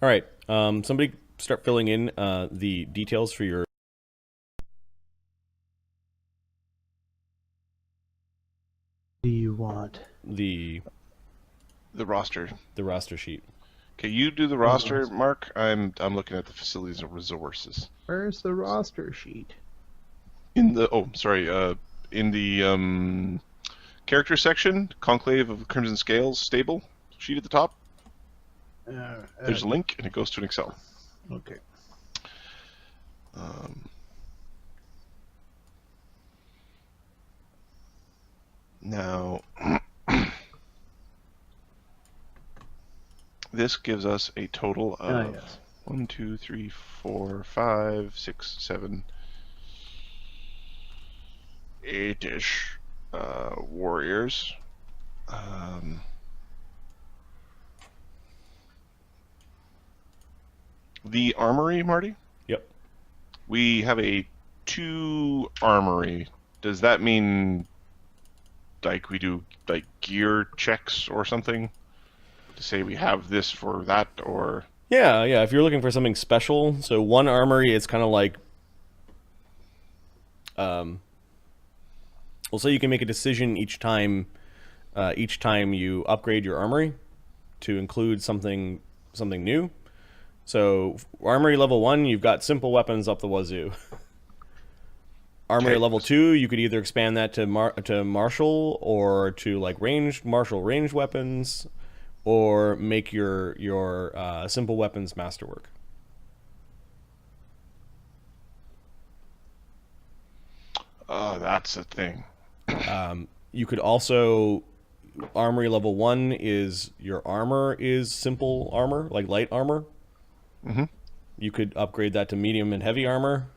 All right. Somebody start filling in the details for your. Do you want? The roster. the roster sheet. Okay, you do the roster, Mark. I'm looking at the facilities and resources. Where's the roster sheet? In the in the character section, Conclave of Crimson Scales stable sheet at the top. There's a link, and it goes to an Excel. Okay. Now, this gives us a total of yes. 1, 2, 3, 4, 5, 6, 7, 8-ish warriors. The armory, Marty? Yep. We have a 2 armory. Does that mean like we do like gear checks or something to say we have this for that, or Yeah. If you're looking for something special, so one armory is kind of like, well, so you can make a decision each time you upgrade your armory to include something new. So armory level 1, you've got simple weapons up the wazoo. Armory Okay. level 2, you could either expand that to martial or to like martial ranged weapons, or make your simple weapons masterwork. oh, that's a thing. You could also, armory level 1 is your armor is simple armor, like light armor. Mm-hmm. You could upgrade that to medium and heavy armor,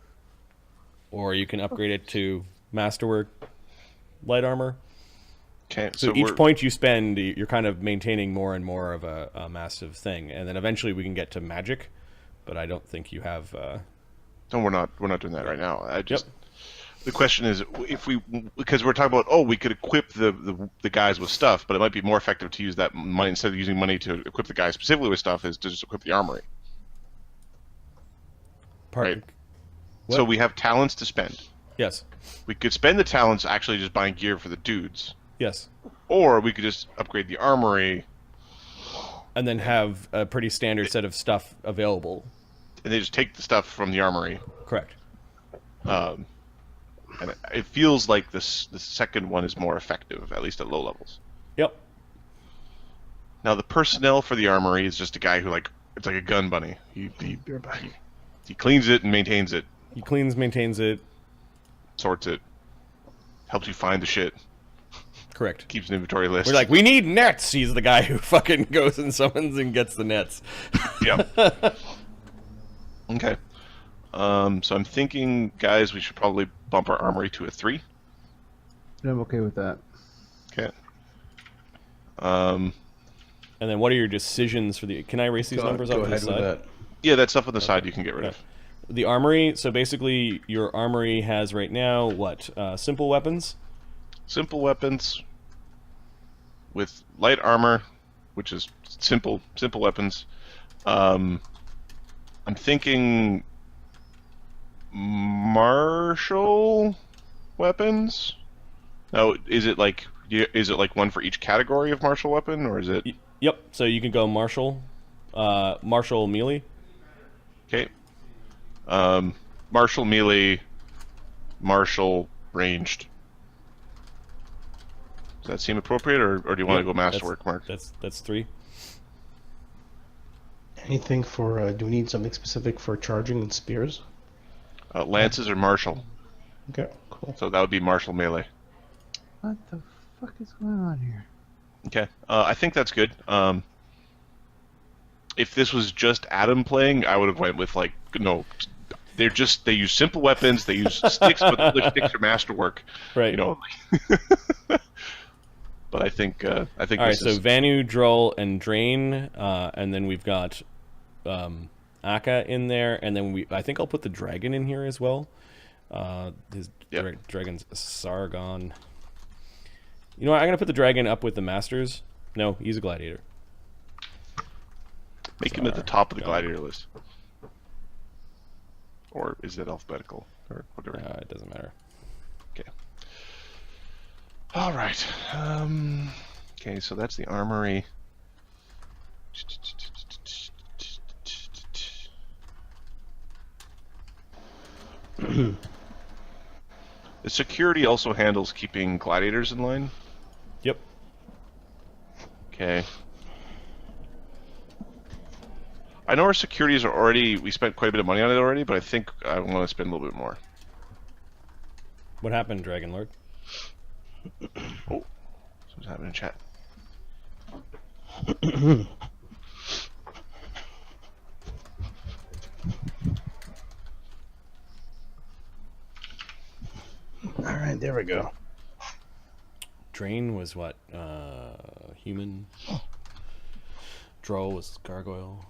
or you can upgrade it to masterwork light armor. Okay, So each point you spend, you're kind of maintaining more and more of a massive thing, and then eventually we can get to magic, but I don't think you have. No, we're not doing that right now. The question is, if because we're talking about, we could equip the guys with stuff, but it might be more effective to use that money instead of using money to equip the guys specifically with stuff, is to just equip the armory. Right. What? So we have talents to spend. Yes. We could spend the talents actually just buying gear for the dudes, Yes. or we could just upgrade the armory, And then have a pretty standard set of stuff available. and they just take the stuff from the armory. Correct. And it feels like the second one is more effective, at least at low levels. Yep. Now the personnel for the armory is just a guy who it's like a gun bunny. He cleans it and maintains it, He cleans, maintains it. sorts it, helps you find the shit, Correct. keeps an inventory list. We're like, we need nets. He's the guy who fucking goes and summons and gets the nets. Yep. Okay. So I'm thinking, guys, we should probably bump our armory to a 3. I'm okay with that. Okay. And then what are your decisions for the... Can I erase these numbers off to the side? Yeah, that stuff on the side you can get rid of. The armory, so basically your armory has right now, what? Simple weapons? Simple weapons with light armor, which is simple weapons. I'm thinking martial weapons. Now, is it like one for each category of martial weapon, or is it? Yep, so you can go martial melee. Okay. Martial melee, martial ranged. Does that seem appropriate, or do you want to go masterwork, Mark? That's 3. Anything for, do we need something specific for charging and spears? Lances or martial. Okay, cool. So that would be martial melee. What the fuck is going on here? Okay. I think that's good. If this was just Adam playing, I would have went with no. They use simple weapons. They use sticks, but the sticks are masterwork. Right. But I think All right, so Vanu, Drull, and Drain, and then we've got Akka in there, and then I think I'll put the dragon in here as well. Dragon's Sargon. You know what? I'm gonna put the dragon up with the masters. No, he's a gladiator. Make him at the top of the gladiator list. Or is it alphabetical? Or whatever. It doesn't matter. Okay. All right. Okay, so that's the armory. The security also handles keeping gladiators in line. Yep. Okay. I know our securities are already... We spent quite a bit of money on it already, but I think I want to spend a little bit more. What happened, Dragon Lord? Oh. What's happening in chat? Alright, there we go. Drain was what? Human. Draw was gargoyle.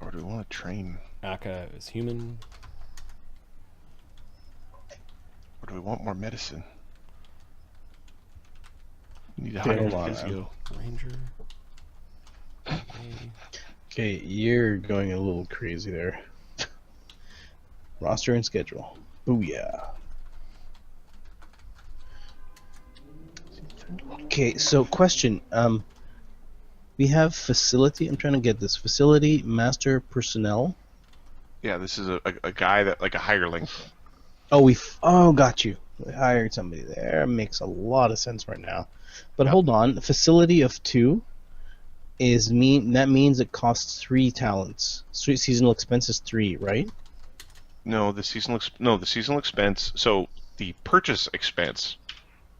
Or do we want to train? Aka is human. Or do we want more medicine? We need to Okay, hire hold on, a physio. Ranger. Okay, you're going a little crazy there. Roster and schedule. Booyah. Okay, so question. We have facility. I'm trying to get this. Facility, master, personnel. Yeah, this is a guy that, like a hireling. Oh, got you. We hired somebody there. Makes a lot of sense right now. But hold on. Facility of 2 that means it costs 3 talents. Seasonal expense is 3, right? No, the seasonal expense. So the purchase expense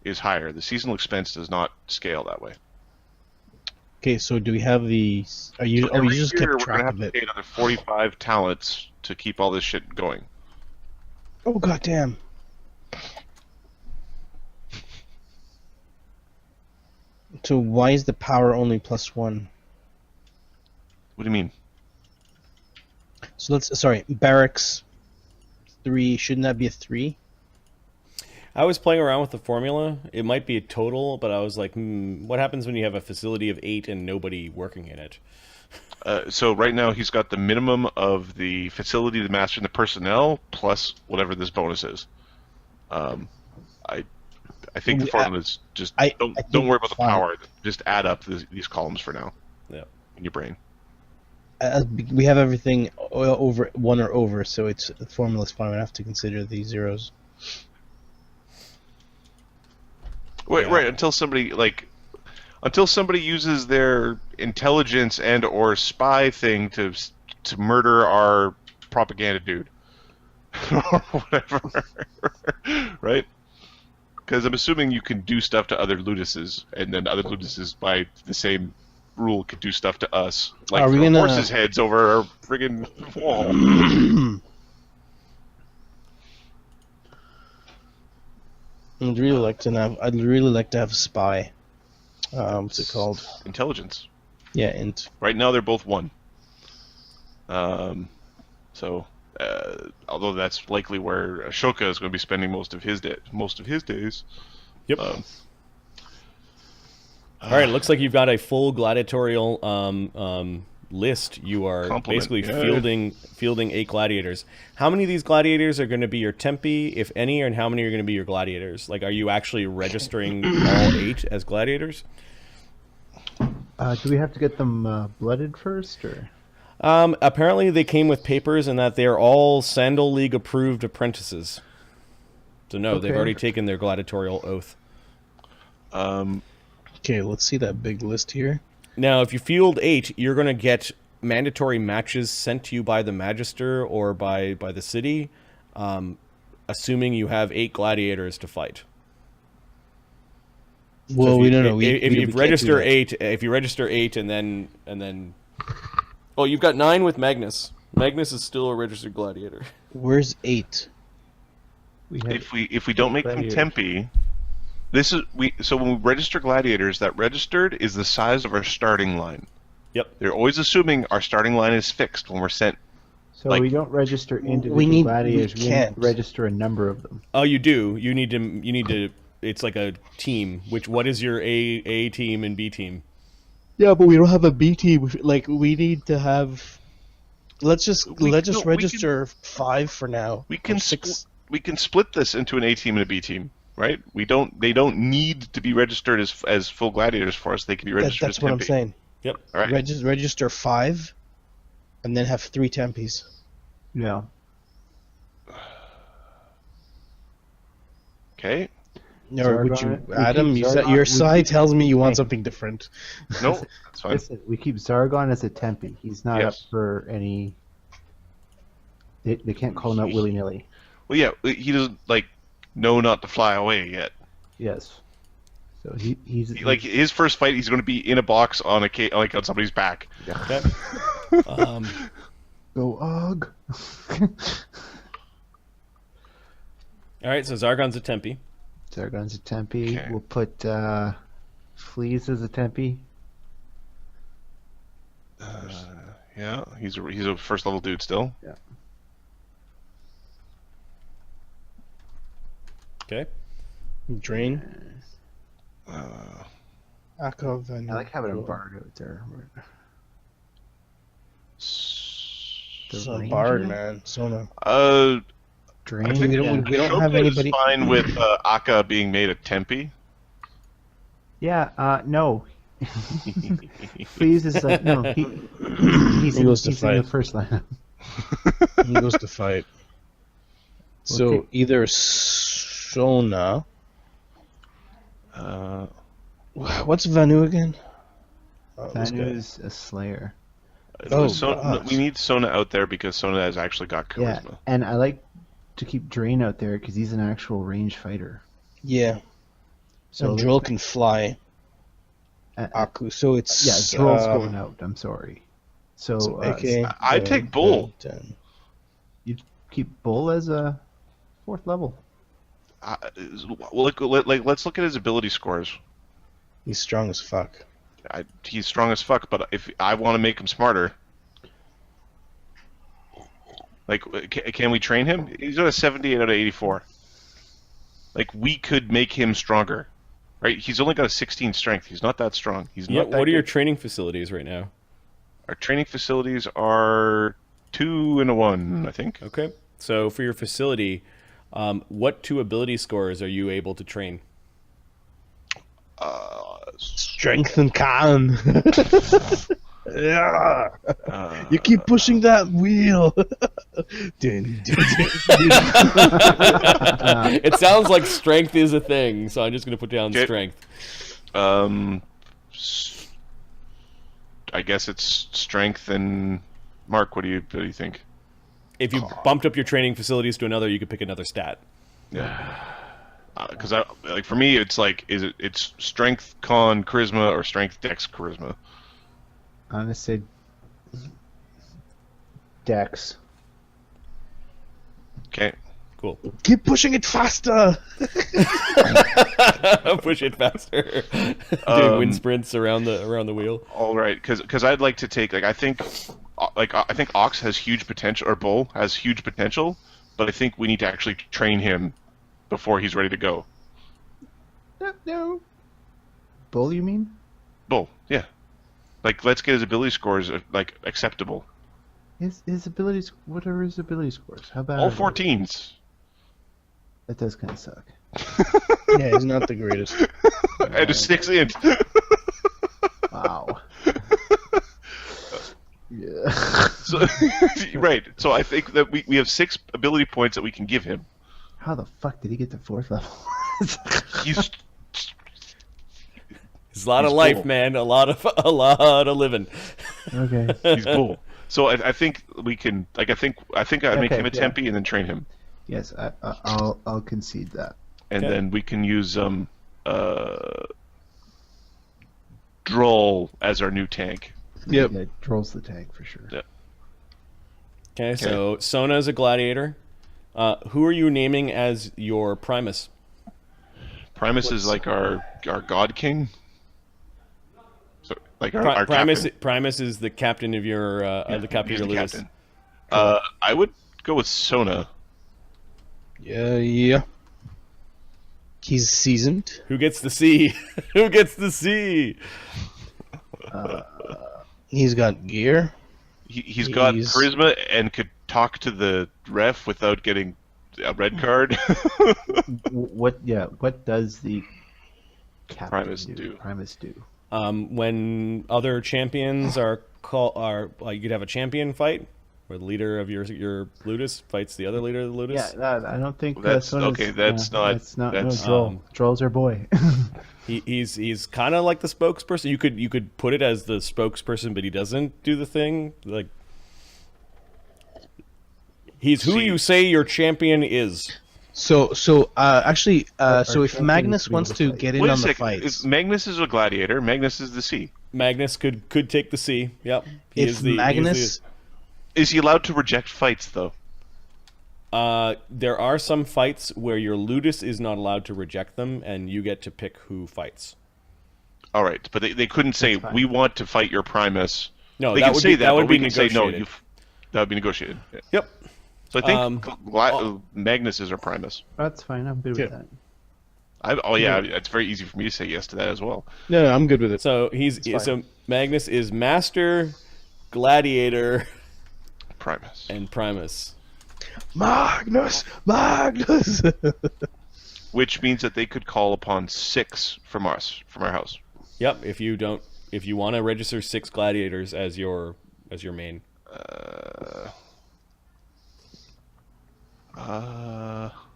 is higher. The seasonal expense does not scale that way. Okay, so do we have the? You just kept track of We're gonna have to it. pay another 45 talents to keep all this shit going. Oh goddamn! So why is the power only +1? What do you mean? So barracks 3. Shouldn't that be a 3? I was playing around with the formula. It might be a total, but I was like, what happens when you have a facility of 8 and nobody working in it? So right now he's got the minimum of the facility, the master, and the personnel, plus whatever this bonus is. I think the formula is just don't worry about the power. Just add up these columns for now. Yeah. In your brain. We have everything over 1 or over, so the formula's fine. We have to consider the zeros. Wait, right, until somebody uses their intelligence and or spy thing to murder our propaganda dude. Or whatever. Right? Because I'm assuming you can do stuff to other ludises, and then other ludises by the same rule could do stuff to us. Like throw horses' heads over our friggin' wall. I'd really like to have a spy. What's it called? Intelligence. Yeah, int. Right now they're both 1. Although that's likely where Ashoka is going to be spending most of his days. Yep. All right. It looks like you've got a full gladiatorial list. You are basically fielding 8 gladiators. How many of these gladiators are going to be your tempi, if any, and how many are going to be your gladiators? Like, are you actually registering all 8 as gladiators? Do we have to get them blooded first, or? Apparently they came with papers and that they're all Sandal League approved apprentices. So no, they've already taken their gladiatorial oath. Okay, let's see that big list here. Now, if you field 8, you're going to get mandatory matches sent to you by the Magister or by the city, assuming you have 8 gladiators to fight. Well, we don't know. If you register 8 and then, oh, you've got 9 with Magnus. Magnus is still a registered gladiator. Where's 8? If we don't make them tempi, so when we register gladiators, that registered is the size of our starting line. Yep. They're always assuming our starting line is fixed when we're sent. So we don't register individual gladiators. We need to register a number of them. Oh, you do. You need to. It's like a team. What is your A team and B team? Yeah, but we don't have a B team. Like, we need to have. Let's just register 5 for now. We can 6. We can split this into an A team and a B team, right? They don't need to be registered as full gladiators for us. They can be registered as That's what I'm Tempi. saying. Yep. All right. Register 5, and then have 3 Tempies. Yeah. Okay. Or would you, Zargon- Adam? we keep Your Zargon- side tells me you want something different. No, that's fine. Listen, we keep Zargon as a Tempe. He's not Yes. up for any. They can't call him out willy nilly. Well, yeah, he doesn't know not to fly away yet. Yes. So he's His first fight, he's going to be in a box on on somebody's back. Okay. Go Og. All right, so Zargon's a Tempe. Zargon's a Tempe. Okay. We'll put Fleas as a Tempe. Yeah, he's a first level dude still. Yeah. Okay. Drain. Uh, Akov and I like having a bard out there. So Bard, man. Sona. Drain. I think we don't have Ashoka anybody. is fine with Akka being made a Tempe. Yeah. No. Fleas is like no. He's He goes to he's in the fight. first lineup. He goes to fight. So Okay. either Sona. What's Vanu again? This guy. Vanu's a Slayer. Oh, Sona, we need Sona out there because Sona has actually got charisma. Yeah, and I like to keep Drain out there because he's an actual range fighter. Yeah. So So Drill can fly. Aku. So it's yeah, Droll's going out. I'm sorry. So okay. I'd take Bull. you keep Bull as a 4th level. Let's look at his ability scores. He's strong as fuck. He's strong as fuck, but if I want to make him smarter, can we train him? He's got a 78 out of 84. We could make him stronger, right? He's only got a 16 strength. He's not that strong. He's Yeah. not. That What are your good. training facilities right now? Our training facilities are 2 and a 1, I think. Okay. So for your facility, what 2 ability scores are you able to train? Strength and con. Yeah. You keep pushing that wheel. It sounds like strength is a thing, so I'm just going to put down Okay. strength. I guess it's strength and Mark. What do you think? If you bumped up your training facilities to another, you could pick another stat. Yeah. Because for me, it's it's strength, con, charisma, or strength, dex, charisma. I'm gonna say Dex. Okay. Cool. Keep pushing it faster. Push it faster. Doing wind sprints around the wheel. All right. Because I'd like to take I think Ox has huge potential, or Bull has huge potential, but I think we need to actually train him before he's ready to go. No. Bull, you mean? Bull, yeah. Let's get his ability scores acceptable. His abilities. What are his ability scores? How about All 14s. That does kind of suck. Yeah, he's not the greatest. And a 6 int. Wow. Yeah. So, right. So I think that we have 6 ability points that we can give him. How the fuck did he get to 4th level? He's It's a lot of He's life, cool. man. A lot of living. Okay. he's cool. So I think we can I think I'd make Okay, him a yeah. Tempe and then train him, Yes, I'll concede that. and Okay. then we can use Droll as our new tank. Yep. Yeah, Droll's the tank for sure. Yeah. Okay, so Sona is a gladiator. Who are you naming as your Primus? Primus is our god king. So our Primus. captain. Primus is the captain of your the captain He's of the your ludus. captain. I would go with Sona. Yeah. He's seasoned. Who gets the C? Who gets the C? He's got gear. He's got charisma and could talk to the ref without getting a red card. What does the captain Primus do? Primus do? When other champions are you could have a champion fight where the leader of your ludus fights the other leader of the ludus. Yeah, I don't think that's okay. That's Droll. Droll's our boy. He's kind of like the spokesperson. You could put it as the spokesperson, but he doesn't do the thing. Like he's who you say your champion is. So if Magnus wants to get in on the fights, Magnus is a gladiator. Magnus is the C. Magnus could take the C. Yep. Is he allowed to reject fights though? There are some fights where your ludus is not allowed to reject them, and you get to pick who fights. All right, but they couldn't say we want to fight your Primus. No, they that can would say be, that, that would but be we can negotiated. say no. That would be negotiated. Yeah. Yep. So I think Magnus is our Primus. That's fine. I'm good with that. It's very easy for me to say yes to that as well. No, I'm good with it. So Magnus is Master, Gladiator, Primus, and Primus. Magnus. Which means that they could call upon 6 from our house. Yep. If you want to register 6 gladiators as your main.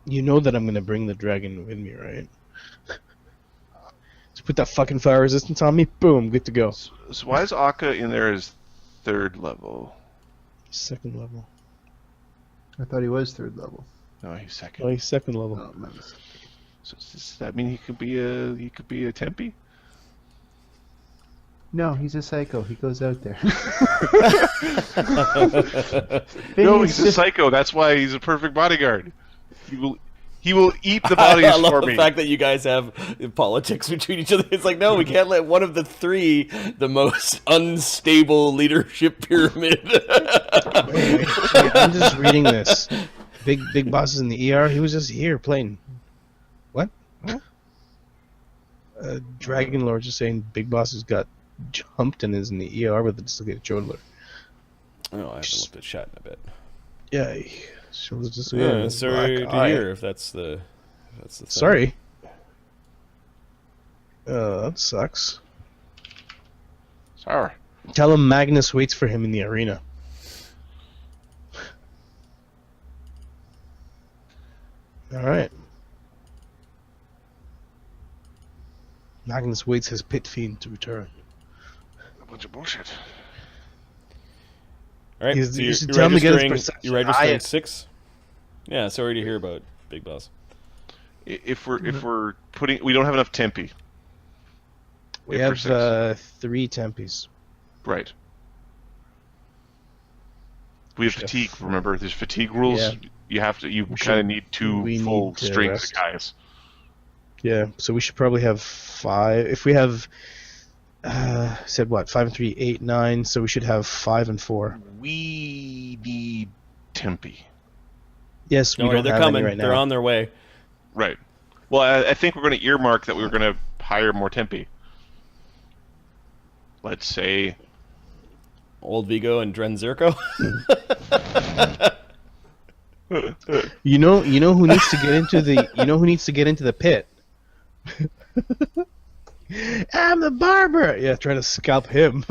You know that I'm going to bring the dragon with me, right? Just put that fucking fire resistance on me. Boom, good to go. So why is Akka in there as 3rd level? 2nd level. I thought he was 3rd level. No, he's 2nd. Oh, he's 2nd level. Oh, my mistake. So does that mean he could be a Tempe? No, he's a psycho. He goes out there. No, he's a psycho. That's why he's a perfect bodyguard. He will eat the bodies I love for the me. fact that you guys have politics between each other. It's like, no, we can't let one of the 3, the most unstable leadership pyramid. Wait, I'm just reading this. Big Boss is in the ER. He was just here playing. What? Dragon Lord just saying Big Boss has got jumped and is in the ER with a dislocated shoulder. Oh, I haven't looked at chat in a bit. Yeah, shoulder dislocated. Sorry to hear if that's the thing. Sorry. That sucks. Sorry. Tell him Magnus waits for him in the arena. All right. Magnus waits his pit fiend to return. A bunch of bullshit. All right, You should you're tell him to get his registering, perception you're registering higher. 6? Yeah, sorry to hear about Big Boss. If we're putting, we don't have enough Tempe. We If have we're 6. 3 Tempes. Right. We have fatigue. Remember, there's fatigue rules. Yeah. You kind of need 2 full need to strings rest. of guys. Yeah, so we should probably have 5. If we have, said what, 5 and 3, 8, 9. So we should have 5 and 4. We need Tempe. Yes, we No worry, don't they're have coming. any right now. They're on their way. Right. Well, I think we're going to earmark that we were going to hire more Tempe. Let's say Old Vigo and Dren Zerko. You know who needs to get into the pit. I'm the barber. Yeah, trying to scalp him.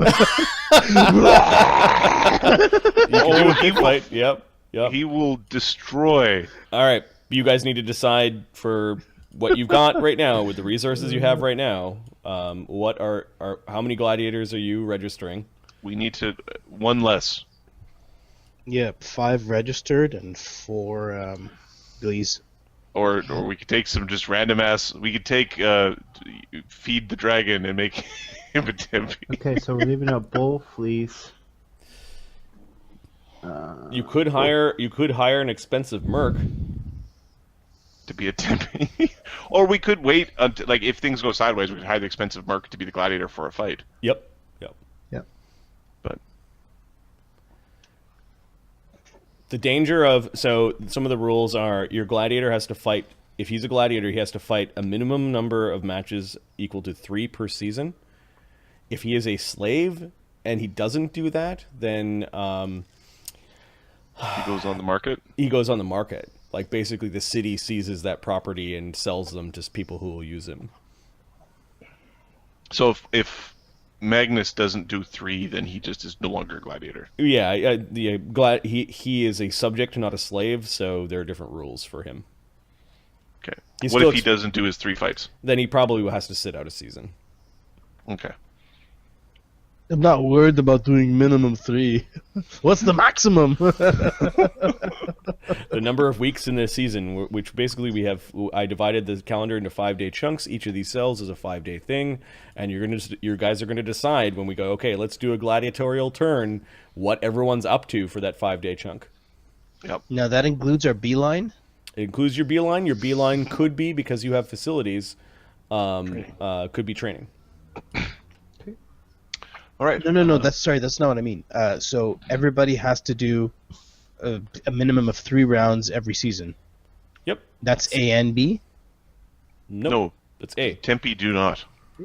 He fight. Yep. he will destroy. All right, you guys need to decide for what you've got right now with the resources you have right now. What are how many gladiators are you registering? We need to 1 less. Yeah, 5 registered and 4 glees. Or we could take some just random ass. We could take feed the dragon and make him a Tempe. Okay, so we're leaving out Bull, Fleece. You could hire an expensive merc. To be a Tempe. Or we could wait until, like, if things go sideways, we could hire the expensive merc to be the gladiator for a fight. Yep. But The danger of some of the rules are your gladiator has to fight. If he's a gladiator, he has to fight a minimum number of matches equal to 3 per season. if he is a slave and he doesn't do that, then he goes on the market. He goes on the market. Like basically, the city seizes that property and sells them to people who will use him. So if Magnus doesn't do 3, then he just is no longer a gladiator. Yeah, he is a subject, not a slave, so there are different rules for him. Okay. What if he doesn't do his 3 fights? Then he probably has to sit out a season. Okay. I'm not worried about doing minimum 3. What's the maximum? The number of weeks in the season, which basically I divided the calendar into 5-day chunks. Each of these cells is a 5-day thing, and your guys are gonna decide when we go, okay, let's do a gladiatorial turn, what everyone's up to for that 5-day chunk. Yep. Now that includes our beeline. It includes your beeline. Your beeline could be, because you have facilities, could be training. All right. No. That's not what I mean. So everybody has to do a minimum of 3 rounds every season. Yep. That's A and B. Nope. No, that's A. Tempe do not.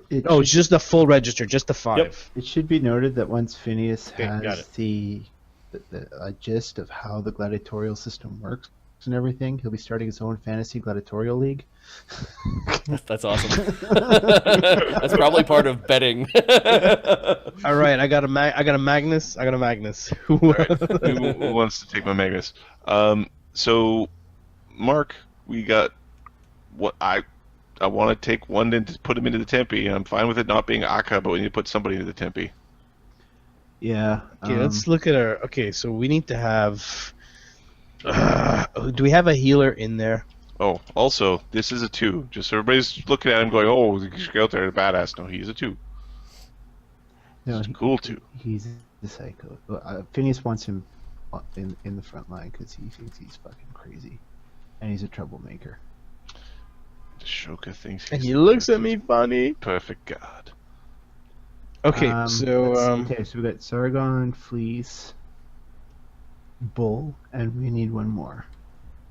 It's just the full register, just the 5. Yep. It should be noted that once Phineas got has it. the gist of how the gladiatorial system works and everything, he'll be starting his own fantasy gladiatorial league. That's awesome. That's probably part of betting. All right, I got a Magnus. All right. Who wants to take my Magnus? So, Mark, we got what I want to take one and put him into the Tempe. I'm fine with it not being Aka, but we need to put somebody into the Tempe. Yeah. Okay, let's look at our. Okay, so we need to have. Do we have a healer in there? Oh, also, this is a 2. Just so everybody's looking at him going, oh, you should go out there, a badass. No, he's a 2. No, It's a cool 2. He's the psycho. Phineas wants him in the front line because he thinks he's fucking crazy, and he's a troublemaker. Ashoka thinks he's And he looks at me funny. perfect god. Okay, so okay, so we got Sargon, Fleece, Bull, and we need one more.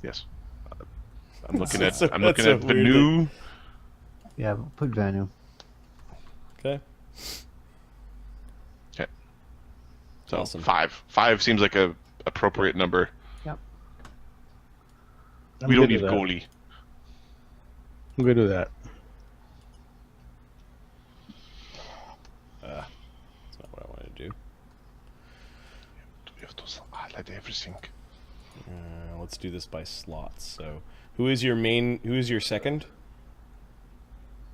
Yes. I'm looking That's at a- I'm looking that's at a weird Vanu. Yeah, we'll put Vanu. Okay. Okay. So Awesome. 5. 5 seems like a appropriate number. Yep. We don't need a goalie. I'm good with that. That's not what I want to do. We have to highlight everything. Let's do this by slots. So, who is your second?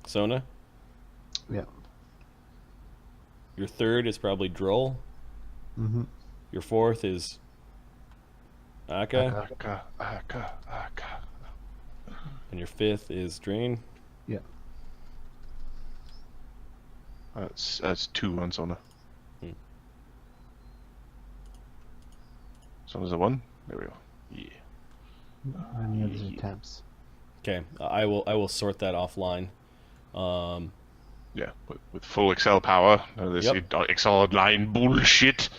Sona? Yeah. Your third is probably Droll. Mm-hmm. Your fourth is Aka. Aka. And your fifth is Drain. Yeah. That's 2 on Sona. Sona's a 1. There we go. Yeah. And the others are temps. Okay, I will sort that offline. Yeah, with full Excel power. This Excel online bullshit.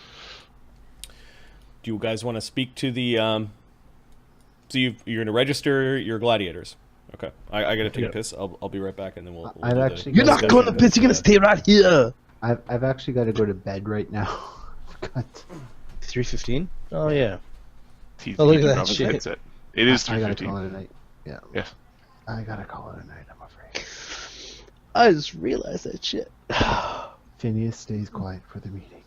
Do you guys want to speak to the? So you're going to register your gladiators. Okay, I got to take a piss. I'll be right back, and then we'll I've do actually You're not going to piss. You're going to stay right here. I've actually got to go to bed right now. God. 3:15. Oh yeah. He Oh, look at took that off his shit. headset. It is I gotta 3:15. call it a night. Yeah. Yeah. I gotta call it a night, I'm afraid. I just realized that shit. Phineas stays quiet for the meeting.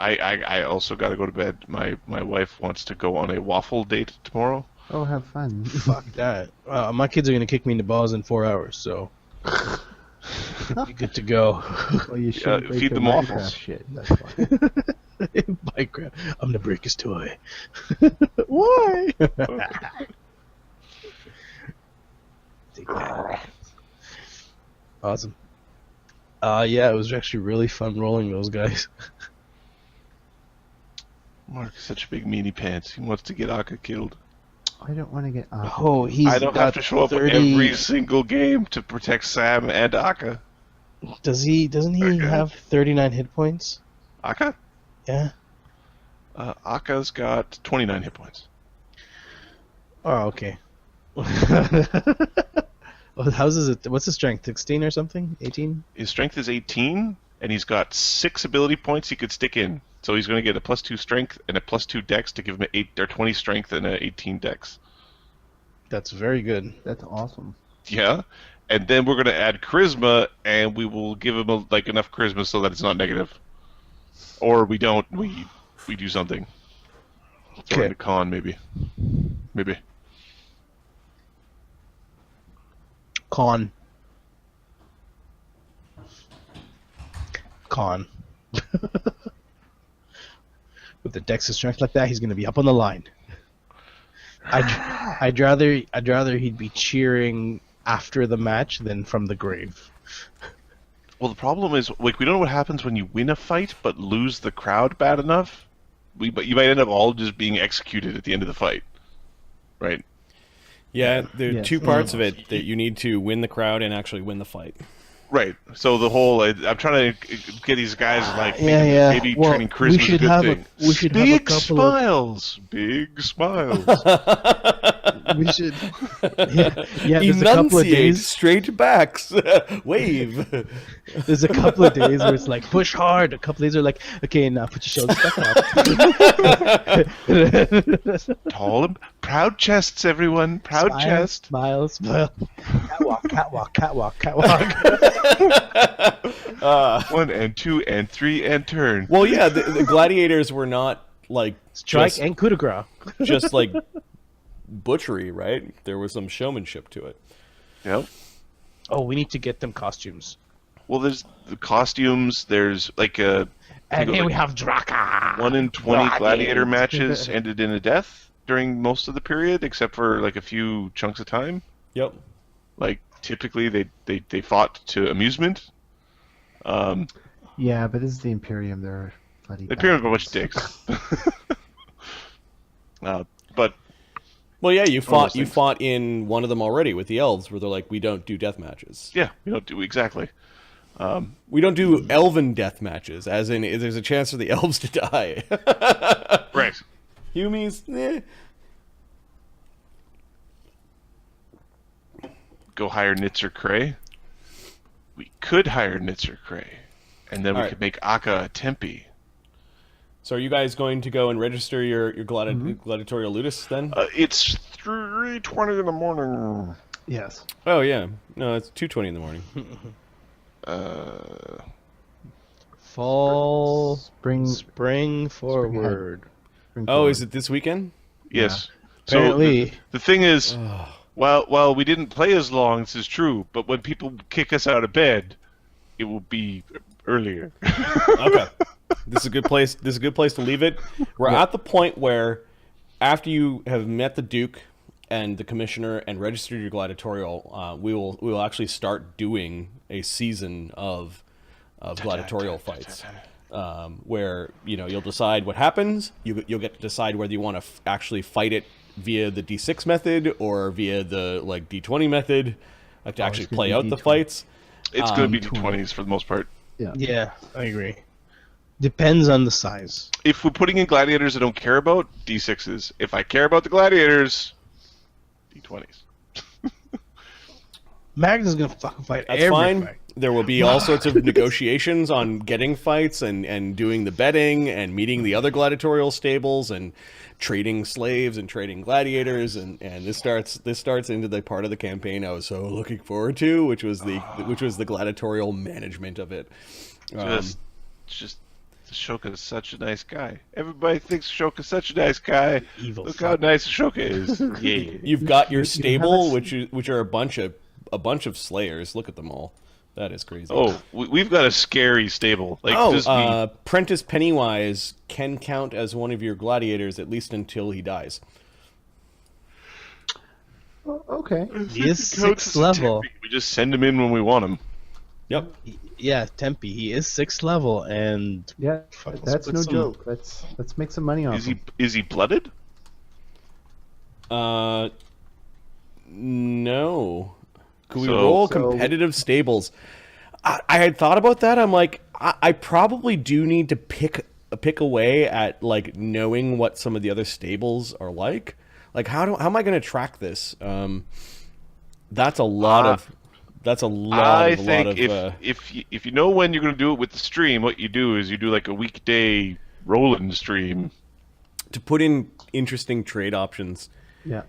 I also got to go to bed. My wife wants to go on a waffle date tomorrow. Oh, have fun. Fuck that. My kids are going to kick me in the balls in 4 hours, so be good to go. Well, you should break feed your them Minecraft waffles. shit. That's fine. Minecraft. I'm gonna break his toy. Why? Take that. Awesome. Yeah, it was actually really fun rolling those guys. Mark is such a big meanie pants. He wants to get Aka killed. I don't want to get off. Oh, he's I don't got have to show up 30... every single game to protect Sam and Aka. Does he? Doesn't he Okay. have 39 hit points? Aka? Yeah. Aka's got 29 hit points. Oh, okay. How's is it? What's his strength? 16 or something? 18? His strength is 18, and he's got 6 ability points he could stick in. So he's going to get a +2 strength and a +2 dex to give him 8 or 20 strength and a 18 dex. That's very good. That's awesome. Yeah, and then we're going to add charisma, and we will give him enough charisma so that it's not negative. Or we don't. We do something. Throw in a con, maybe. Con. With the dex and strength like that, he's going to be up on the line. I'd rather he'd be cheering after the match than from the grave. Well, the problem is, we don't know what happens when you win a fight but lose the crowd bad enough. But you might end up all just being executed at the end of the fight, right? Yeah, there are two parts of it that you need to win the crowd and actually win the fight. Right. So the whole I'm trying to get these guys maybe training charisma is a good thing. We should big have a couple smiles, big smiles. We should. Yeah. There's a couple of Enunciate, days. straight backs, wave. There's a couple of days where it's like push hard. A couple of days are like, okay, now put your shoulders back up. Tall and proud chests, everyone. Proud Smile, chest. Smile. Catwalk. 1 and 2 and 3 and turn. Well, yeah, the gladiators were not like Strike just, and coup de grace. just like butchery, right? There was some showmanship to it. Yep. Oh, we need to get them costumes. Well, there's the costumes. There's And here we have Draka. 1 in 20 gladiator matches ended in a death during most of the period, except for a few chunks of time. Yep. Typically, they fought to amusement. Yeah, but this is the Imperium. They're bloody. The Imperium are a bunch of dicks. But Well, yeah, you those things. fought in one of them already with the elves, where they're like, we don't do death matches. yeah, we don't do exactly. We don't do elven death matches, as in there's a chance for the elves to die. Right. Humies, Go hire Nitzer Cray. We could hire Nitzer Cray, and then we Alright. could make Akka a Tempe. So are you guys going to go and register your gladiatorial ludus then? It's 3:20 in the morning. Yes. Oh yeah, no, it's 2:20 in the morning. Fall. Spring forward. Oh, is it this weekend? Yes. Apparently. So the thing is, well, we didn't play as long. This is true, but when people kick us out of bed, it will be earlier. Okay. This is a good place. This is a good place to leave it. We're at the point where, after you have met the Duke and the Commissioner and registered your gladiatorial, we will actually start doing a season of gladiatorial fights, where you'll decide what happens. You'll get to decide whether you want to actually fight it via the D6 method or via the D20 method, to actually play out the fights. It's going to be D20s for the most part. Yeah, I agree. Depends on the size. If we're putting in gladiators I don't care about, D6s. If I care about the gladiators, D20s. Magnus is gonna fucking fight That's every fine. fight. There will be all sorts of negotiations on getting fights and doing the betting and meeting the other gladiatorial stables and trading slaves and trading gladiators and this starts into the part of the campaign I was so looking forward to, which was the gladiatorial management of it. Just Ashoka is such a nice guy. Everybody thinks Ashoka's such a nice guy. Evil Look fuck. how nice Ashoka is. Yeah. You've got your stable, which are a bunch of slayers. Look at them all. That is crazy. Oh, we've got a scary stable. Prentice Pennywise can count as one of your gladiators at least until he dies. Okay. He is 6th level. We just send him in when we want him. Yep. Yeah, Tempe. He is 6th level, and Yeah, Fuck, that's let's no put some- joke. Let's make some money off him. Is he blooded? No. Could we So- roll competitive stables? I had thought about that. I'm like, I probably do need to pick away at knowing what some of the other stables are like. How am I going to track this? That's a lot of. That's a lot. I of, think lot of, if you know when you're going to do it with the stream, what you do is you do like a weekday roll-in stream. to put in interesting trade options. Yeah.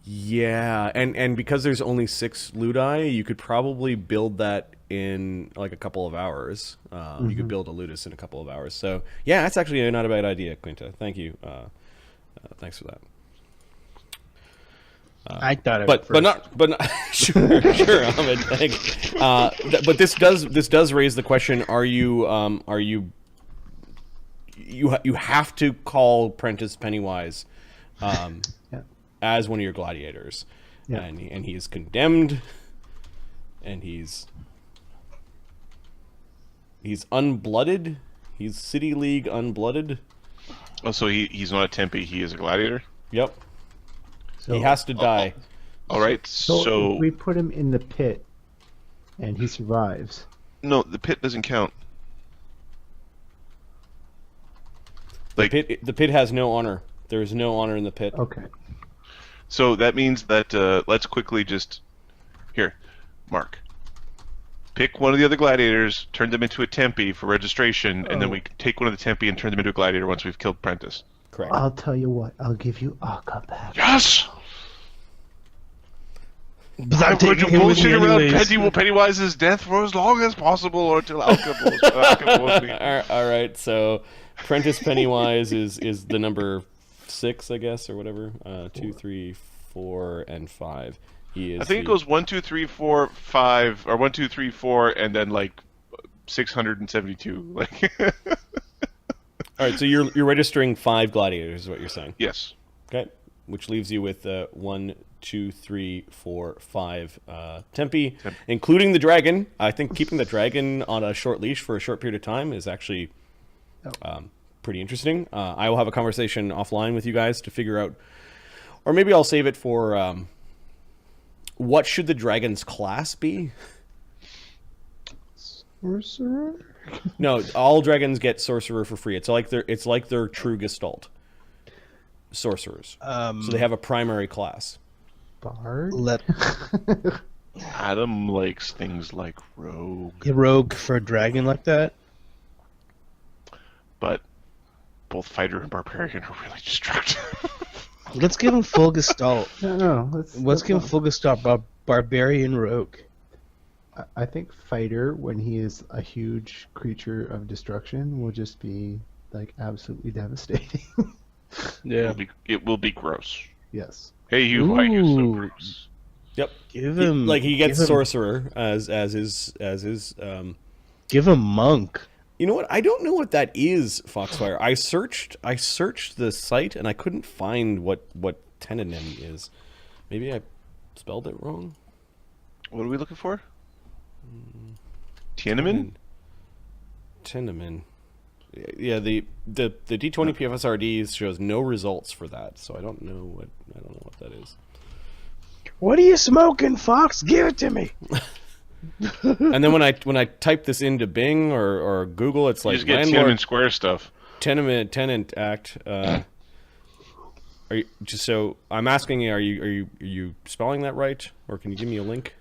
Yeah, and because there's only 6 ludi, you could probably build that in like a couple of hours. You could build a ludus in a couple of hours. So yeah, that's actually not a bad idea, Quinta. Thank you. Thanks for that. I thought it. But not sure Ahmed, thanks. But this does raise the question: you have to call Prentice Pennywise as one of your gladiators, and he is condemned, and he's unblooded. He's City League unblooded. Oh, so he's not a Tempe. He is a gladiator. Yep. So, He has to die. All right. so if we put him in the pit, and he survives. No, the pit doesn't count. The pit has no honor. There is no honor in the pit. Okay. So that means that let's quickly just here, Mark. Pick one of the other gladiators, turn them into a Tempe for registration, and then we take one of the Tempe and turn them into a gladiator once we've killed Prentice. Correct. I'll tell you what. I'll give you Akka back. Yes. But I'm I'm going to taking him with bullshit me around anyways. Pennywise's death for as long as possible, or until Alka blows me. All right, so Prentice Pennywise is the number 6, I guess, or whatever. 2, 3, 4, and 5. He is. I think it goes 1, 2, 3, 4, 5, or 1, 2, 3, 4, and then like 672. Like. All right, so you're registering 5 gladiators, is what you're saying. Yes. Okay, which leaves you with 1, 2, 3, 4, 5 Tempe, including the dragon. I think keeping the dragon on a short leash for a short period of time is actually pretty interesting. I will have a conversation offline with you guys to figure out, or maybe I'll save it for what should the dragon's class be? Sorcerer? No, all dragons get sorcerer for free. It's like their true gestalt. Sorcerers. So they have a primary class. Bard? Adam likes things like rogue, A rogue for a dragon like that? but both fighter and barbarian are really destructive. Let's give him full gestalt. No. Let's give him full gestalt. Barbarian rogue. I think fighter, when he is a huge creature of destruction, will just be like absolutely devastating. Yeah. It will be gross. Yes. Hey, you! Why are you so Ooh. gross? Yep. Give him He gets give him- sorcerer as his Give him monk. You know what? I don't know what that is, Foxfire. I searched the site and I couldn't find what tenanym is. Maybe I spelled it wrong. What are we looking for? Tiananmen? Tenamin. Yeah, the D20 PFSRD shows no results for that, so I don't know what that is. What are you smoking, Fox? Give it to me. And then when I type this into Bing or Google, it's You like just get landlord Tiananmen Square stuff. tenant act. Are you just so? I'm asking you, are you spelling that right, or can you give me a link?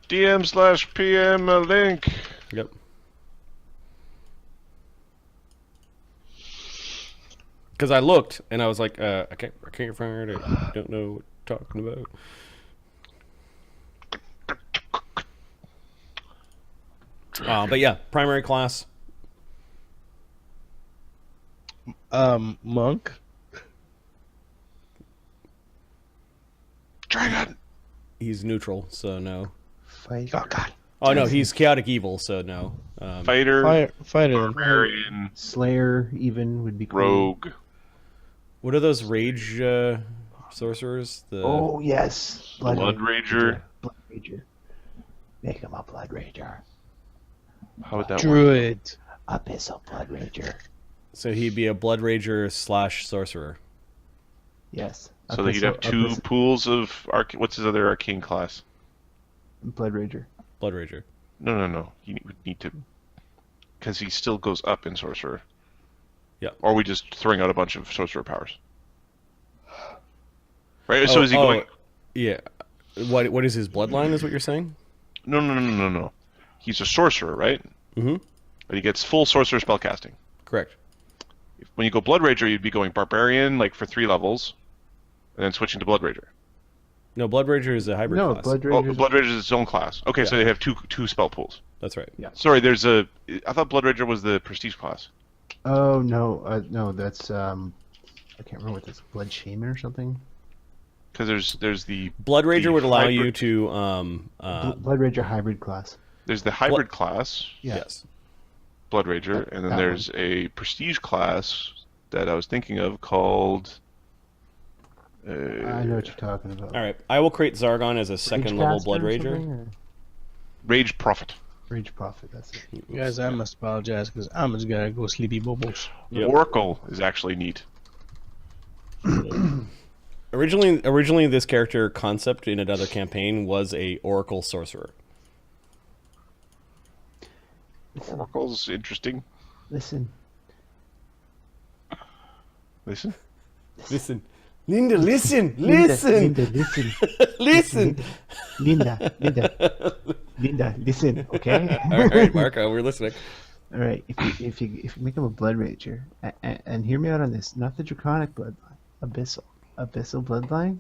DM/PM a link. Yep. Because I looked and I was like, I can't find it. I don't know what you're talking about. But yeah, primary class. Monk. Dragon. He's neutral, so no. Fight. Oh God. Oh no, he's chaotic evil, so no. Fighter. Fighter. Barbarian. Slayer even would be cool. Rogue. What are those rage sorcerers? The Oh yes. Blood Rager. Blood Rager. Make him a Blood Rager. How would that work? Druid. Abyssal Blood Rager. So he'd be a blood rager / sorcerer. Yes. So that you'd have 2 pools of what's his other arcane class? Blood Rager. Blood rager. No. You would need to, because he still goes up in sorcerer. Yeah. Or are we just throwing out a bunch of sorcerer powers? Right. So is he going? Yeah. What is his bloodline? Is what you're saying? No. He's a sorcerer, right? Mm-hmm. But he gets full sorcerer spellcasting. Correct. When you go Blood Rager, you'd be going Barbarian, like for 3 levels, and then switching to Blood Rager. No, Blood Rager is a hybrid class. Blood Oh, Rager's Blood Rager is its own class. Okay, so they have two spell pools. That's right. Yeah. Sorry, I thought Blood Rager was the prestige class. Oh no, that's I can't remember what this Blood Shaman or something. Because there's the Blood Rager the would allow hybrid- you to Blood Rager hybrid class. There's the hybrid class, Yeah. yes. Blood Rager, and then That there's a prestige class that I was thinking of called. I know what you're talking about. All right, I will create Zargon as a second level Blood Rager. Rage Prophet. Rage Prophet, that's it. Guys, I must apologize because I'm just gonna go sleepy bubbles. Yep. Oracle is actually neat. Originally, this character concept in another campaign was a Oracle sorcerer. Oracle's interesting. Listen. Listen. Listen, Linda, listen, Linda, listen. listen. Linda, listen, okay? All right, Marco, we're listening. All right, if you make him a Blood Rager, and hear me out on this, not the Draconic bloodline, Abyssal bloodline,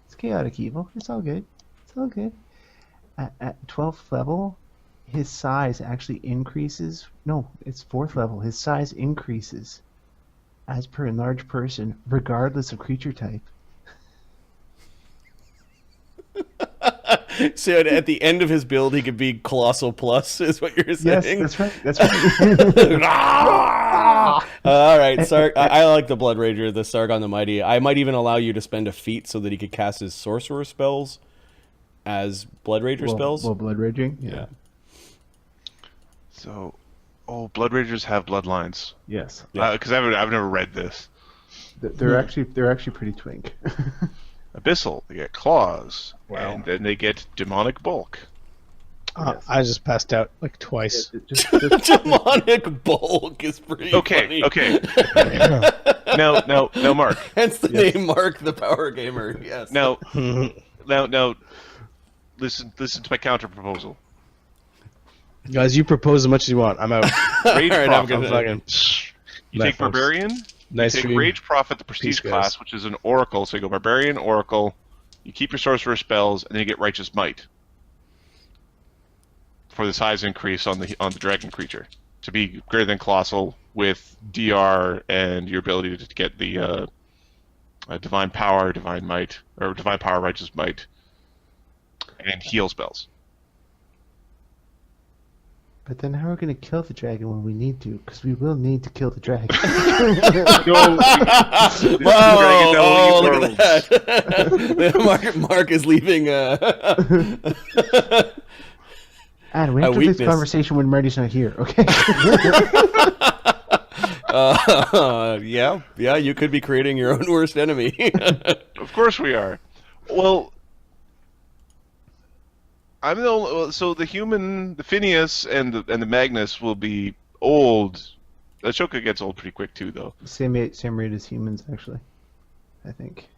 it's chaotic evil. It's all good. It's all good. At 12th level, his size actually increases. No, it's 4th level. His size increases as per enlarged person, regardless of creature type. So at the end of his build, he could be Colossal Plus, is what you're Yes, saying? that's right. That's right. All right, I like the Blood Rager, the Sargon the Mighty. I might even allow you to spend a feat so that he could cast his sorcerer spells as Blood Rager spells. Well, Blood Raging. Yeah. So, Blood Ragers have bloodlines. Yes. Because I've never read this. They're actually pretty twink. Abyssal, they get claws, Wow. and then they get demonic bulk. Yes. I just passed out like twice. Demonic bulk is pretty funny. Okay. Now, Mark. Hence the name Mark the Power Gamer. Yes. Now, listen to my counter proposal. Guys, you propose as much as you want. I'm out. Rage All right, I'm Prophet. gonna- You Nice, take Barbarian. Nice You take stream. Rage Prophet, the Prestige Peace, guys. class, which is an Oracle. So you go Barbarian, Oracle. You keep your Sorcerer spells, and then you get Righteous Might for the size increase on the Dragon creature to be greater than Colossal with DR and your ability to get the Divine Power, Divine Might, or Divine Power, Righteous Might, and heal spells. But then how are we going to kill the dragon when we need to? Because we will need to kill the dragon. Whoa, look at that. Mark is leaving. And we have to have weakness. this conversation when Marty's not here, okay? Yeah, you could be creating your own worst enemy. Of course we are. Well, I'm the only, so the human, the Phineas and the Magnus will be old. Ashoka gets old pretty quick too, though. same rate as humans, actually. I think.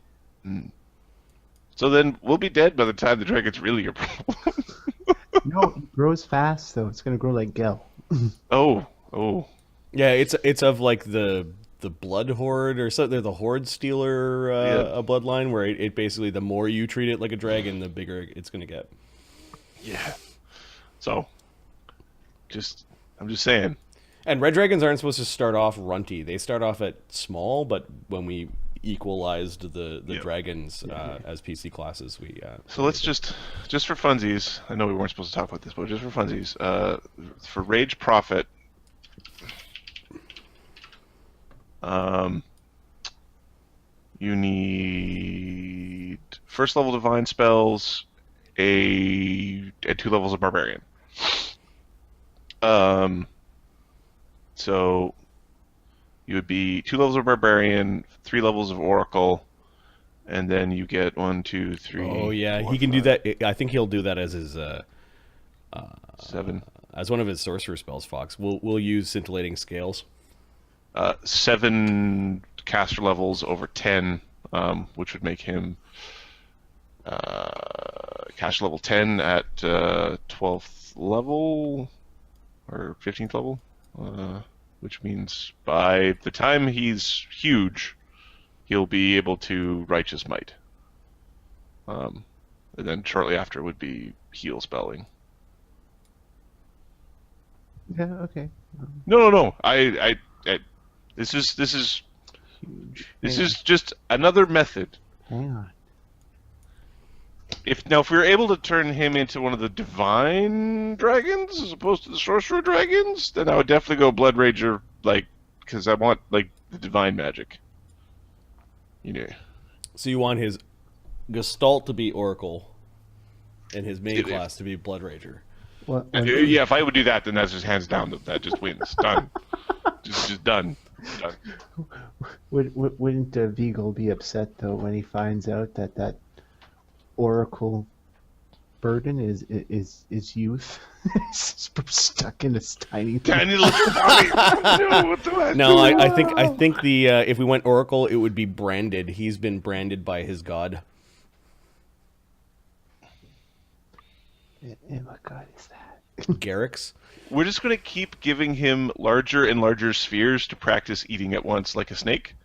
So then we'll be dead by the time the dragon's really your problem. No, it grows fast, though. It's going to grow like Gel. Oh. Yeah, it's of like the Blood Horde or so. They're the Horde Stealer a bloodline where it basically the more you treat it like a dragon, the bigger it's going to get. Yeah. So, I'm just saying. And red dragons aren't supposed to start off runty. They start off at small, but when we equalized the dragons as PC classes, we So let's just for funsies. I know we weren't supposed to talk about this, but just for funsies, for Rage Prophet, you need first level divine spells, at 2 levels of barbarian. So you would be 2 levels of barbarian, 3 levels of oracle, and then you get 1, 2, 3. Oh yeah, 4, he can 5, do that. I think he'll do that as his 7. as one of his sorcerer spells. Fox. We'll use scintillating scales. 7 caster levels over 10, which would make him cash level 10 at 12th level or 15th level, which means by the time he's huge, he'll be able to Righteous Might. And then shortly after would be heal spelling. Yeah, okay. No. I this is Huge. this Hang is just another method. Hang on. If we were able to turn him into one of the divine dragons as opposed to the sorcerer dragons, then I would definitely go Blood Rager, like, because I want like the divine magic. You know. So you want his Gestalt to be Oracle, and his main Yeah. class to be Blood Rager. What, Yeah, if I would do that, then that's just hands down. That just wins. Done. just done. Done. Wouldn't Vogul be upset though when he finds out that Oracle burden is youth? It's stuck in this tiny thing. Tiny little body. No, what do I No, do? I think the if we went Oracle, it would be branded. He's been branded by his god. And what god is that? Garrix. We're just going to keep giving him larger and larger spheres to practice eating at once like a snake.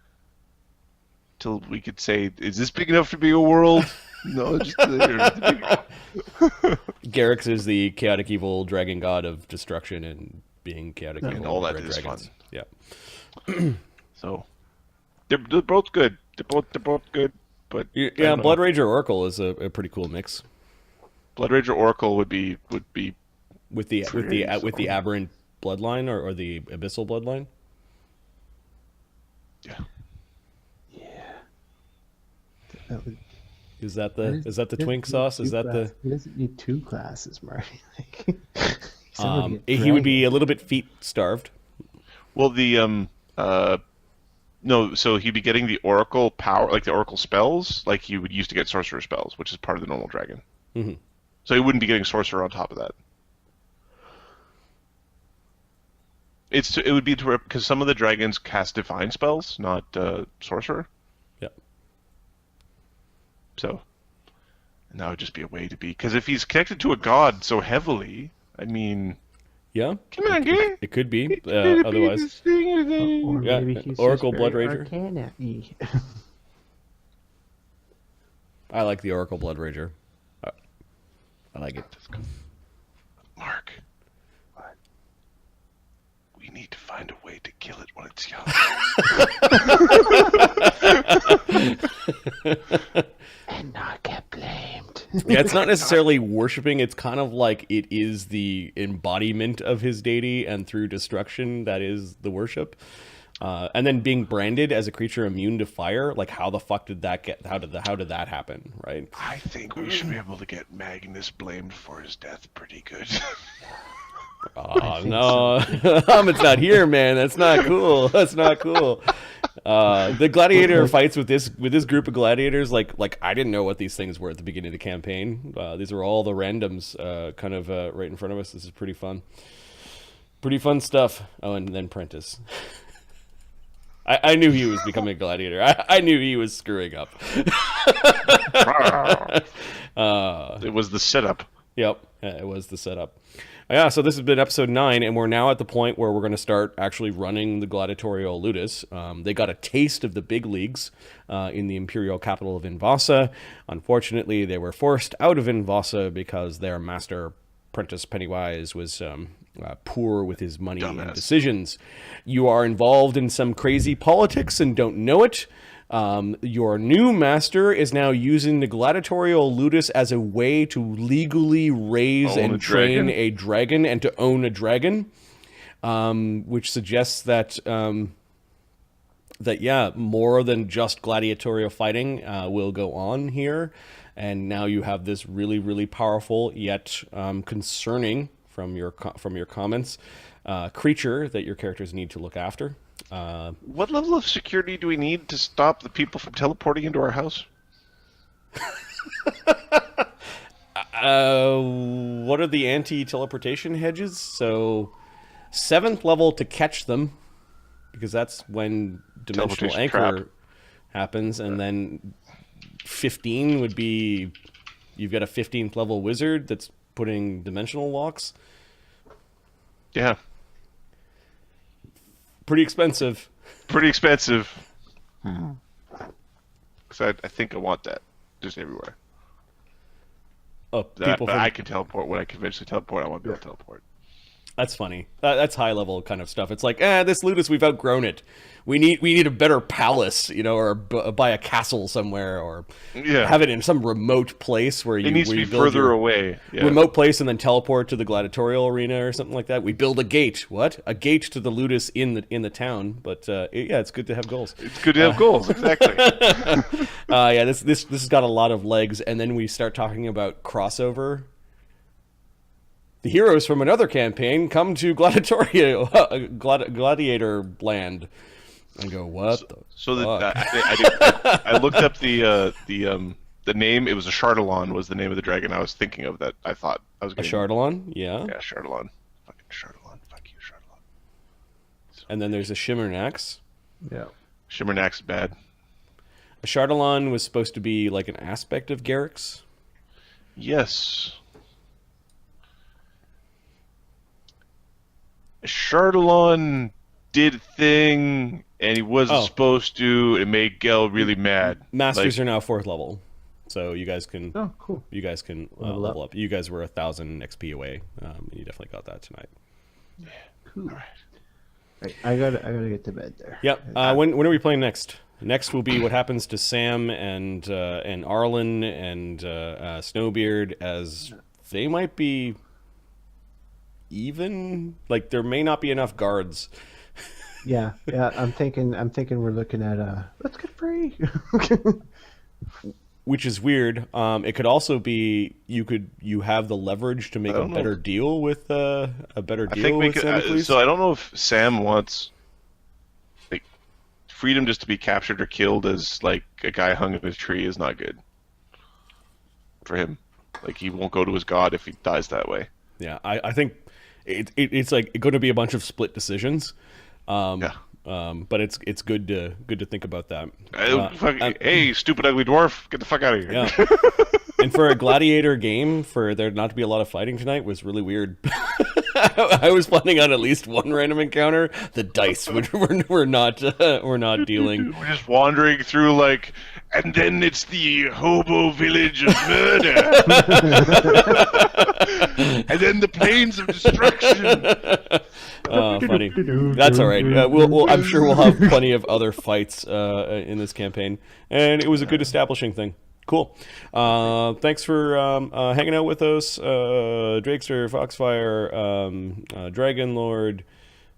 Till we could say, is this big enough to be a world? No, just Garrix is the chaotic evil dragon god of destruction and being chaotic evil. And all that red is dragons. fun. Yeah. So they're both good. They're both good. But I Yeah, don't know. Blood Rager Oracle is a pretty cool mix Blood Rager Oracle would be with the aberrant bloodline or the abyssal bloodline. yeah. That would, Is that the twink sauce? Is that the He doesn't need two classes, Marty. Like, he would be a little bit feet starved. Well, the no, so he'd be getting the Oracle power, like the Oracle spells, like he would use to get Sorcerer spells, which is part of the normal dragon. Mm-hmm. So he wouldn't be getting Sorcerer on top of that. It would be because some of the dragons cast divine spells, not Sorcerer. Yeah. So, and that would just be a way to be, because if he's connected to a god so heavily, I mean, Yeah. come on, dude. It could be. Otherwise, or Yeah, maybe he's Oracle just Blood very Rager. arcana-y. I like the Oracle Blood Rager. I like it. Mark. What? We need to find a way to kill it when it's young. And not get blamed. Yeah, it's not necessarily worshiping. It's kind of like it is the embodiment of his deity, and through destruction, that is the worship. And then being branded as a creature immune to fire, like how the fuck did that get? How did that happen? Right? I think we should be able to get Magnus blamed for his death pretty good. Oh no, Ahmed's not here, man. That's not cool. That's not cool. The gladiator fights with this group of gladiators. Like I didn't know what these things were at the beginning of the campaign. These are all the randoms, kind of right in front of us. This is pretty fun. Pretty fun stuff. Oh, and then Prentice. I knew he was becoming a gladiator. I knew he was screwing up. It was the setup. Yep, it was the setup. Yeah, so this has been episode 9, and we're now at the point where we're going to start actually running the gladiatorial ludus. They got a taste of the big leagues in the imperial capital of Vin Vossa. Unfortunately, they were forced out of Vin Vossa because their master, Prentice Pennywise, was poor with his money and decisions. You are involved in some crazy politics and don't know it. Your new master is now using the gladiatorial ludus as a way to legally raise and train a dragon and to own a dragon, which suggests that more than just gladiatorial fighting will go on here. And now you have this really, really powerful yet concerning, from your comments, creature that your characters need to look after. What level of security do we need to stop the people from teleporting into our house? What are the anti-teleportation hedges? So 7th level to catch them, because that's when dimensional anchor happens, and then 15 would be you've got a 15th level wizard that's putting dimensional locks. Yeah. Pretty expensive. Pretty expensive. Because I think I want that just everywhere. Oh, people But I can teleport. When I can eventually teleport, I want to be able to teleport. That's funny. That's high level kind of stuff. It's like, this ludus, we've outgrown it. We need a better palace, or buy a castle somewhere, or have it in some remote place where you. It needs to be further away. Yeah. Remote place, and then teleport to the gladiatorial arena or something like that. We build a gate. What? A gate to the ludus in the town. But it's good to have goals. It's good to have goals. Exactly. This has got a lot of legs, and then we start talking about crossover. The heroes from another campaign come to gladiatorial gladiator land. I go, what? I looked up the name. It was a Chardalon was the name of the dragon I was thinking of. That I thought I was a Chardalon. Yeah. Yeah, Chardalon. Fucking Chardalon. Fuck you, Chardalon. And then there's a Shimmernax. Yeah. Shimmernax is bad. A Chardalon was supposed to be like an aspect of Garrix. Yes. Chardalon did thing, and he wasn't supposed to. It made Gel really mad. Masters are now 4th level, so you guys can. Oh, cool. You guys can level up. You guys were 1,000 XP away. You definitely got that tonight. Yeah. Cool. Right, I gotta get to bed there. Yep. When are we playing next? Next will be what happens to Sam and Arlen and Snowbeard, as they might be even. Like, there may not be enough guards. Yeah. I'm thinking we're looking at let's get free. Which is weird. It could also be you have the leverage to make a better deal with Sam. So I don't know if Sam wants freedom just to be captured or killed as like a guy hung in his tree is not good for him. Like, he won't go to his god if he dies that way. Yeah, I think it's like going to be a bunch of split decisions. But it's good to think about that. Hey, stupid ugly dwarf, get the fuck out of here. Yeah. And for a gladiator game, for there not to be a lot of fighting tonight was really weird. I was planning on at least one random encounter. The dice were not dealing. We're just wandering through and then it's the hobo village of murder, and then the plains of destruction. Funny. That's all right. I'm sure we'll have plenty of other fights in this campaign, and it was a good establishing thing. Cool. Thanks for hanging out with us, Drakester, Foxfire, Dragon Lord,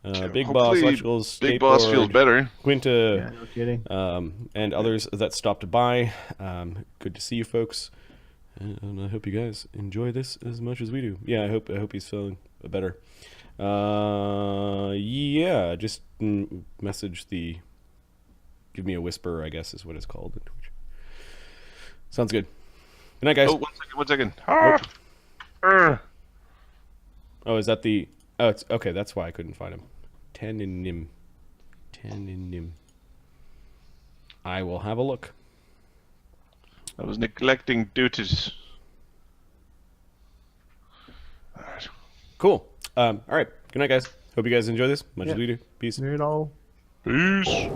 Big Boss, Electricals, Big Boss feels better. Quinta, Yeah, no kidding. and others that stopped by. Good to see you folks, and I hope you guys enjoy this as much as we do. Yeah, I hope he's feeling better. Just message the. Give me a whisper, I guess is what it's called in Twitch. Sounds good. Good night, guys. Oh, 1 second. Oh, is that the... Oh, it's okay. That's why I couldn't find him. Tenonym. I will have a look. I was neglecting duties. All right. Cool. All right. Good night, guys. Hope you guys enjoy this much as we do. Peace. Weird all. Peace.